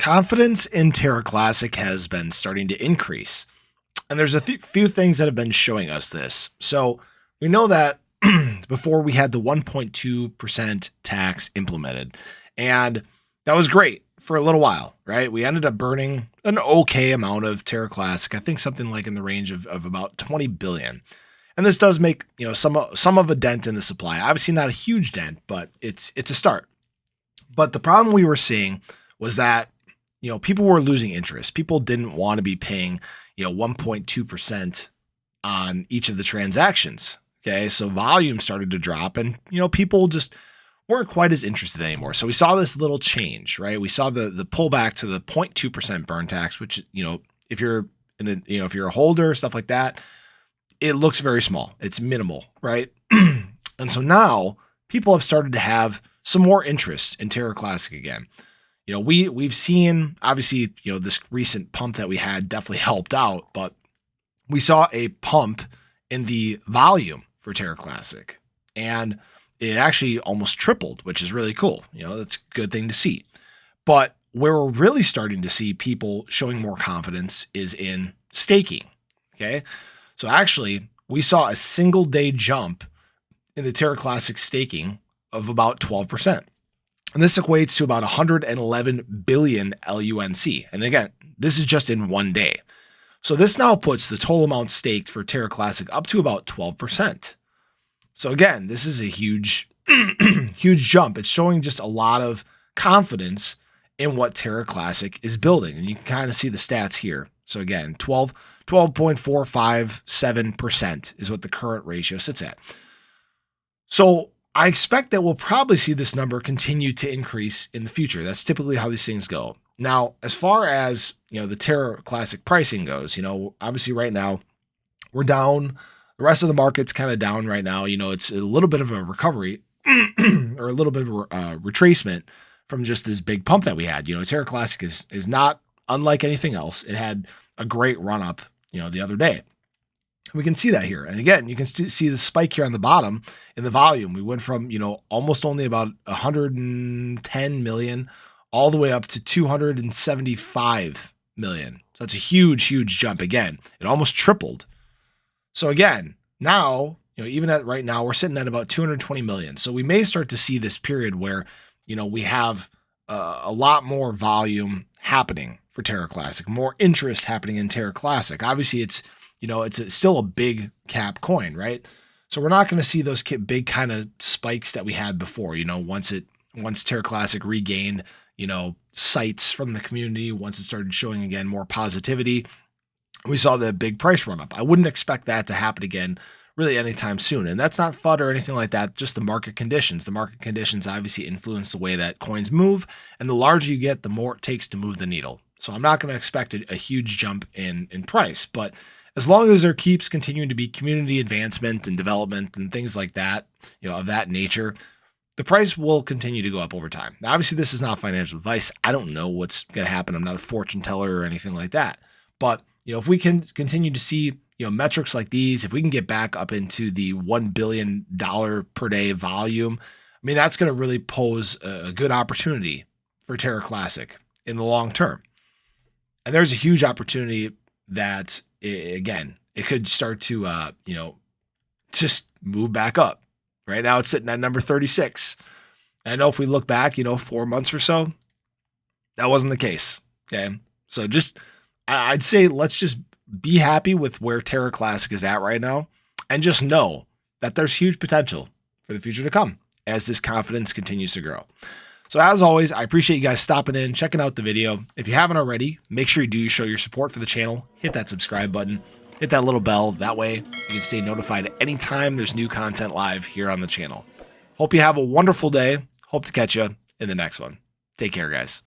Confidence in Terra Classic has been starting to increase. And there's a few things that have been showing us this. So we know that before we had the 1.2% tax implemented, and that was great for a little while, right? We ended up burning an okay amount of Terra Classic. I think something like in the range of about 20 billion. And this does make, some of a dent in the supply. Obviously not a huge dent, but it's a start. But the problem we were seeing was that people were losing interest. People didn't want to be paying, 1.2% on each of the transactions. Okay. So volume started to drop and, people just weren't quite as interested anymore. So we saw this little change, right? We saw the pullback to the 0.2% burn tax, which, if you're if you're a holder, stuff like that, it looks very small. It's minimal, right? And so now people have started to have some more interest in Terra Classic again. We've seen, obviously, this recent pump that we had definitely helped out, but we saw a pump in the volume for Terra Classic, and it actually almost tripled, which is really cool. That's a good thing to see. But where we're really starting to see people showing more confidence is in staking. Okay. So actually, we saw a single day jump in the Terra Classic staking of about 12%. And this equates to about 111 billion LUNC. And again, this is just in one day. So this now puts the total amount staked for Terra Classic up to about 12%. So again, this is a huge, huge jump. It's showing just a lot of confidence in what Terra Classic is building. And you can kind of see the stats here. So again, 12.457% is what the current ratio sits at. So I expect that we'll probably see this number continue to increase in the future. That's typically how these things go. Now, as far as, the Terra Classic pricing goes, obviously right now we're down. The rest of the market's kind of down right now. It's a little bit of a recovery or a little bit of a retracement from just this big pump that we had. Terra Classic is not unlike anything else. It had a great run up, the other day. We can see that here. And again, you can see the spike here on the bottom in the volume. We went from, almost only about 110 million all the way up to 275 million. So that's a huge, huge jump. Again, it almost tripled. So again, now, even at right now, we're sitting at about 220 million. So we may start to see this period where, we have a lot more volume happening for Terra Classic, more interest happening in Terra Classic. Obviously, it's still a big cap coin, right? So we're not going to see those big kind of spikes that we had before, once Terra Classic regained, sites from the community, once it started showing again more positivity, we saw the big price run up. I wouldn't expect that to happen again really anytime soon. And that's not FUD or anything like that, just the market conditions. The market conditions obviously influence the way that coins move, and the larger you get, the more it takes to move the needle. So I'm not going to expect a huge jump in price, but as long as there keeps continuing to be community advancement and development and things like that, of that nature, the price will continue to go up over time. Now, obviously, this is not financial advice. I don't know what's going to happen. I'm not a fortune teller or anything like that. But, if we can continue to see, metrics like these, if we can get back up into the $1 billion per day volume, that's going to really pose a good opportunity for Terra Classic in the long term. And there's a huge opportunity that, again, it could start to, just move back up. Right now, it's sitting at number 36. And I know if we look back, 4 months or so, that wasn't the case. Okay. So I'd say let's just be happy with where Terra Classic is at right now and just know that there's huge potential for the future to come as this confidence continues to grow. So as always, I appreciate you guys stopping in, checking out the video. If you haven't already, make sure you do show your support for the channel. Hit that subscribe button, hit that little bell. That way you can stay notified anytime there's new content live here on the channel. Hope you have a wonderful day. Hope to catch you in the next one. Take care, guys.